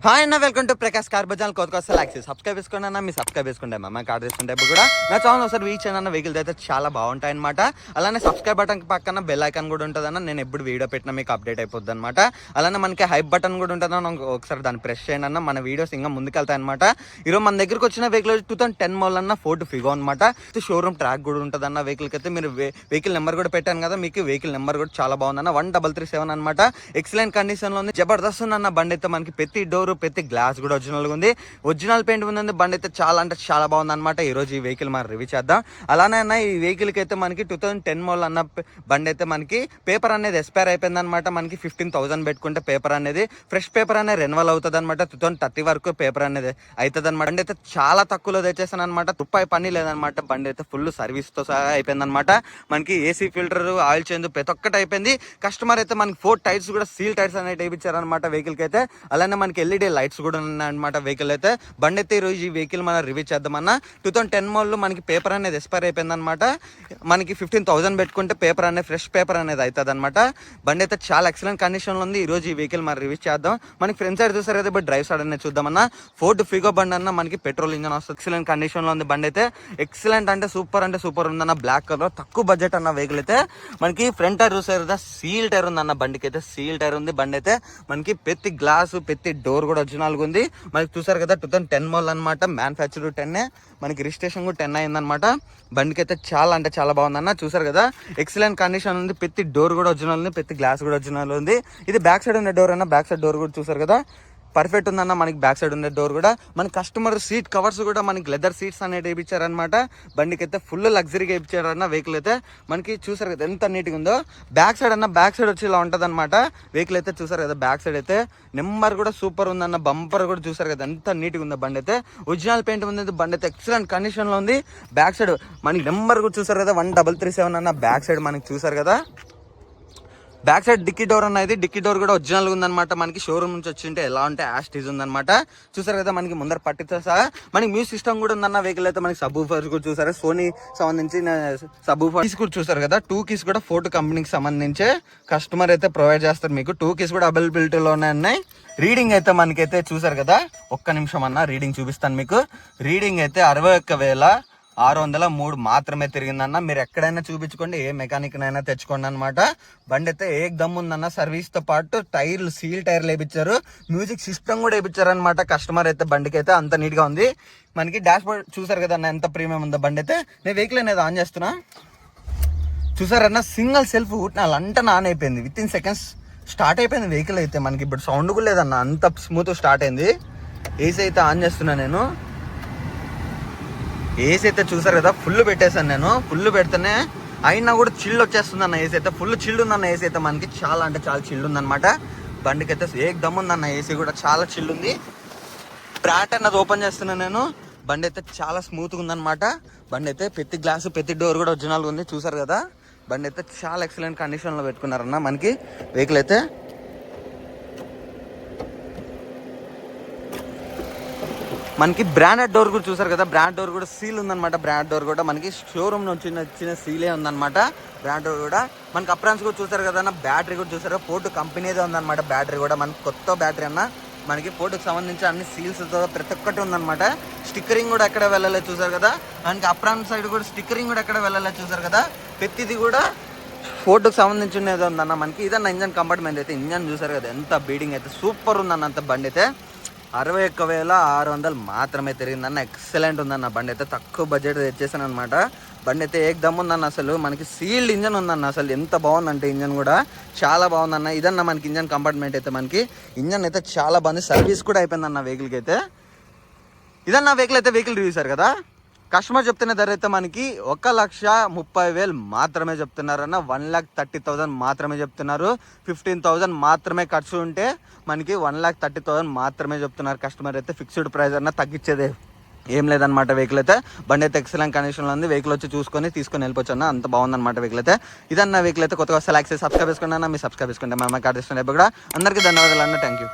Hi అన్న, welcome to Prakash car Bazaar. కొత్త subscribe చేసుకోండి అన్న. మీ సబ్స్క్రైబ్ చేసుకుంటే అమ్మ కార్ తీసుకుంటే కూడా నా ఛానల్ ఒకసారి వీచ్ అన్న వెహికల్స్ అయితే చాలా బాగుంటాయి అనమాట. అలానే సబ్స్క్రైబ్ బటన్ పక్కన బెల్ ఐకాన్ కూడా ఉంటుంది అన్న. నేను ఎప్పుడు వీడియో పెట్టినా మీకు అప్డేట్ అయిపోద్ది అనమాట. అలానే మనకి హైప్ బటన్ కూడా ఉంటుంది అన్న. ఒకసారి దాన్ని ప్రెస్ చేయండి అన్న. మన వీడియోస్ ఇంకా ముందుకెళ్తాయి అనమాట. ఈరోజు మన దగ్గరకు వచ్చిన వెహికల్ 2010 మోడల్ అన్న ఫోర్డ్ ఫిగో అనమాట. షోరూమ్ ట్రాక్ కూడా ఉంటుంది అన్న. వెహికల్కి అయితే మీరు వెహికల్ నెంబర్ కూడా పెట్టాను కదా, మీకు వెహికల్ నెంబర్ కూడా చాలా బాగుందన్న. 1337 అనమాట. ఎక్సలెంట్ కండిషన్ లో ఉంది. జబర్దస్త్ ఉందన్న బండి అయితే. మనకి ప్రతి డోర్ ప్రతి గ్లాస్ కూడా ఒరిజినల్ ఉంది. ఒరిజినల్ పెయింట్ ఉంది. బండి అయితే చాలా అంటే చాలా బాగుంది అనమాట. ఈ రోజు ఈ వెహికల్ మనం రివ్యూ చేద్దాం. అలానే అన్న ఈ వెహికల్ కి అయితే మనకి 2010 మోడల్ అన్న బండి అయితే మనకి పేపర్ అనేది ఎక్స్పైర్ అయిపోయింది అనమాట. మనకి 15,000 పెట్టుకుంటే పేపర్ అనేది ఫ్రెష్ పేపర్ అనేది రెన్యువల్ అవుతుంది అనమాట. 2030 వరకు పేపర్ అనేది అవుతుంది అనమాట. బండి అయితే చాలా తక్కువలో తెచ్చేసాను అనమాట. రూపాయి పని లేదనమాట. బండి అయితే ఫుల్ సర్వీస్ తో సహా అయిపోయింది అనమాట. మనకి ఏసీ ఫిల్టర్, ఆయిల్ చేంజ్ ప్రతి ఒక్కటి అయిపోయింది. కస్టమర్ అయితే మనకి 4 టైర్స్ కూడా సీల్ టైర్స్ అనేది వేయించారనమాట వెహికల్ కి అయితే. అలానే మనకి ఎల్ఈడి లైట్స్ కూడా ఉన్నాయన్నమాట వెహికల్ అయితే. బండి అయితే ఈరోజు ఈ వెహికల్ మనం రివ్యూ చేద్దామన్న. 2010 మోడల్ మనకి పేపర్ అనేది ఎక్స్పైర్ అయిపోయింది అనమాట. మనకి 15,000 పెట్టుకుంటే పేపర్ అనేది ఫ్రెష్ పేపర్ అనేది అవుతుంది అనమాట. బండి అయితే చాలా ఎక్సలెంట్ కండిషన్ లో ఉంది. ఈ రోజు ఈ వెహికల్ మనం రివ్యూ చేద్దాం. మనకి ఫ్రంట్ సైడ్ చూసారు కదా, ఇప్పుడు డ్రైవ్ సైడ్ అనేది చూద్దామన్న. ఫోర్డ్ ఫిగో బండి అన్న మనకి పెట్రోల్ ఇంజన్ వస్తుంది. ఎక్సలెంట్ కండిషన్ లో ఉంది బండి అయితే. ఎక్సలెంట్ అంటే సూపర్ ఉందన్న. బ్లాక్ కలర్ తక్కువ బడ్జెట్ అన్న వెహికల్ అయితే. మనకి ఫ్రంట్ టైర్ చూసారు కదా, సీల్ టైర్ ఉంది అన్న. బండికి అయితే సీల్ టైర్ ఉంది. బండి అయితే మనకి ప్రతి గ్లాసు ప్రతి డోర్ కూడా ఒరిజినల్ ఉంది. మనకి చూసారు కదా 2010 మోడల్ అనమాట. మ్యానుఫ్యాక్చర్ 10, మనకి రిజిస్ట్రేషన్ కూడా 10 అయిందనమాట. బండికి అయితే చాలా అంటే చాలా బాగుందన్న. చూసారు కదా, ఎక్సలెంట్ కండిషన్ ఉంది. ప్రతి డోర్ కూడా ఒరిజినల్ ఉంది. ప్రతి గ్లాస్ కూడా ఒరిజినల్ ఉంది. ఇది బ్యాక్ సైడ్ ఉన్న డోర్ అన్న. బ్యాక్ సైడ్ డోర్ కూడా చూసారు కదా, పర్ఫెక్ట్ ఉందన్న. మనకి బ్యాక్ సైడ్ ఉండే డోర్ కూడా. మన కస్టమర్ సీట్ కవర్స్ కూడా మనకి లెదర్ సీట్స్ అనేది వేయించారనమాట. బండికి అయితే ఫుల్ లగ్జరీగా వేయించారన్న వెహికల్ అయితే. మనకి చూసారు కదా ఎంత నీట్గా ఉందో. బ్యాక్ సైడ్ అన్న, బ్యాక్ సైడ్ వచ్చి ఇలా ఉంటుంది అనమాట వెహికల్ అయితే. చూసారు కదా బ్యాక్ సైడ్ అయితే నెంబర్ కూడా సూపర్ ఉందన్న. బంపర్ కూడా చూసారు కదా ఎంత నీట్గా ఉందో. బండి అయితే ఒరిజినల్ పెయింట్ ఉంది. బండి అయితే ఎక్సలెంట్ కండిషన్ లో ఉంది. బ్యాక్ సైడ్ మనకి నెంబర్ కూడా చూసారు కదా 1337 అన్న. బ్యాక్ సైడ్ మనకి చూసారు కదా, బ్యాక్ సైడ్ డిక్కీ డోర్ అనేది. డిక్కీ డోర్ కూడా ఒరిజినల్ ఉందన్నమాట. మనకి షోరూమ్ నుంచి వచ్చింటే ఎలా ఉంటే యాస్టీజ్ ఉందన్నమాట. చూసారు కదా, మనకి ముందర పట్టితో సహా మనకి మ్యూజిక్ సిస్టమ్ కూడా ఉందన్న వెహికల్ అయితే. మనకి సబ్ ఊఫర్స్ కూడా చూసారు, సోనీ సంబంధించిన సబ్ ఊఫర్స్ కూడా చూసారు కదా. 2 కీస్ కూడా ఫోర్డ్ కంపెనీకి సంబంధించి కస్టమర్ అయితే ప్రొవైడ్ చేస్తారు మీకు. 2 కీస్ కూడా అవైలబిలిటీలోనే ఉన్నాయి. రీడింగ్ అయితే మనకైతే చూసారు కదా, ఒక్క నిమిషం అన్న రీడింగ్ చూపిస్తాను మీకు. రీడింగ్ అయితే 61,603 మాత్రమే తిరిగిందన్న. మీరు ఎక్కడైనా చూపించుకోండి, ఏ మెకానిక్ అయినా తెచ్చుకోండి అనమాట. బండి అయితే ఏక్ దమ్ ఉందన్న. సర్వీస్ తో పాటు టైర్లు సీల్ టైర్లు వేయించారు. మ్యూజిక్ సిస్టమ్ కూడా వేయించారు అనమాట. కస్టమర్ అయితే బండికి అయితే అంత నీట్ గా ఉంది. మనకి డాష్ బోర్డ్ చూసారు కదా అన్న, ఎంత ప్రీమియం ఉందో బండి అయితే. నేను వెహికల్ అనేది ఆన్ చేస్తున్నా, చూసారన్న సింగిల్ సెల్ఫ్ లంట ఆన్ అయిపోయింది. విత్ ఇన్ సెకండ్స్ స్టార్ట్ అయిపోయింది వెహికల్ అయితే. మనకి ఇప్పుడు సౌండ్ కూడా లేదన్న, అంత స్మూత్ స్టార్ట్ అయింది. ఏసీ అయితే ఆన్ చేస్తున్నా నేను. ఏసీ అయితే చూసారు కదా ఫుల్ పెట్టేశాను నేను. ఫుల్ పెడితేనే అయినా కూడా చిల్డ్ వచ్చేస్తుంది అన్న. ఏసీ అయితే ఫుల్ చిల్డ్ ఉందన్న. ఏసీ అయితే మనకి చాలా అంటే చాలా చిల్డ్ ఉందన్నమాట. బండికి అయితే ఏక్ దమ్ ఉందన్న. ఏసీ కూడా చాలా చిల్డ్ ఉంది. బ్రాండ్ అన్నది ఓపెన్ చేస్తున్నా నేను. బండి అయితే చాలా స్మూత్గా ఉందన్నమాట. బండి అయితే ప్రతి గ్లాసు ప్రతి డోర్ కూడా ఒరిజినల్గా ఉంది. చూసారు కదా, బండి అయితే చాలా ఎక్సలెంట్ కండిషన్లో పెట్టుకున్నారన్న మనకి వెహికల్ అయితే. మనకి బ్రాండెడ్ డోర్ కూడా చూసారు కదా, బ్రాండ్ డోర్ కూడా సీల్ ఉందన్నమాట. బ్రాండ్ డోర్ కూడా మనకి షోరూమ్ నుంచి వచ్చిన సీలే ఉందన్నమాట. బ్రాండ్ డోర్ కూడా మనకి అప్రాన్స్ కూడా చూసారు కదా అన్న. బ్యాటరీ కూడా చూసారు, ఫోర్డ్ కంపెనీదే ఉందన్నమాట. బ్యాటరీ కూడా మనకి కొత్త బ్యాటరీ అన్న. మనకి ఫోర్డ్కి సంబంధించి అన్ని సీల్స్తో ప్రతి ఒక్కటి ఉందన్నమాట. స్టిక్కరింగ్ కూడా ఎక్కడ వెళ్ళలేదు చూసారు కదా. మనకి అప్రాన్ సైడ్ కూడా స్టిక్కరింగ్ కూడా ఎక్కడ వెళ్ళలేదు చూసారు కదా. ప్రతిది కూడా ఫోర్డ్కి సంబంధించి ఉండేది ఉందన్న మనకి. ఇదన్న ఇంజన్ కంపార్ట్మెంట్ అయితే. ఇంజన్ చూసారు కదా ఎంత బీడింగ్ అయితే సూపర్ ఉందన్న. అంత బండి అయితే 61,600 మాత్రమే తిరిగిందన్న. ఎక్సలెంట్ ఉందన్న బండి అయితే. తక్కువ బడ్జెట్ తెచ్చేసాను అనమాట. బండి అయితే ఏక్ దమ్ ఉందన్న. అసలు మనకి సీల్డ్ ఇంజన్ ఉందన్న. అసలు ఎంత బాగుందంటే ఇంజన్ కూడా చాలా బాగుందన్న. ఇదన్న మనకి ఇంజన్ కంపార్ట్మెంట్ అయితే. మనకి ఇంజన్ అయితే చాలా బాగుంది. సర్వీస్ కూడా అయిపోయిందన్న వెహికల్కి అయితే. ఇదన్న వెహికల్ అయితే. వెహికల్ రివ్యూ సార్ కదా. కస్టమర్ చెప్తున్న ధర అయితే మనకి 1,30,000 మాత్రమే చెప్తున్నారన్న. 1,30,000 మాత్రమే చెప్తున్నారు. 15,000 మాత్రమే ఖర్చు ఉంటే మనకి 1,30,000 మాత్రమే చెప్తున్నారు కస్టమర్ అయితే. ఫిక్స్డ్ ప్రైస్ అన్న, తగ్గించేదే ఏం లేదనమాట. వెహికల్ అయితే బండి అయితే ఎక్సలెంట్ కండిషన్లో ఉంది. వెహికల్ వచ్చి చూసుకొని తీసుకొని వెళ్ళిపోవచ్చు అన్న. అంత బాగుందన్నమాట వెహికల్ అయితే. ఇదన్న వెహికల్ అయితే. కొత్తగా సెలెక్ట్ చేసి సబ్స్క్రైబ్ చేసుకున్నా. మీ సబ్స్క్రైబ్ చేసుకుంటే మా కార్ తీసుకుంటే కూడా అందరికీ ధన్యవాదాలు అన్న. Thank you.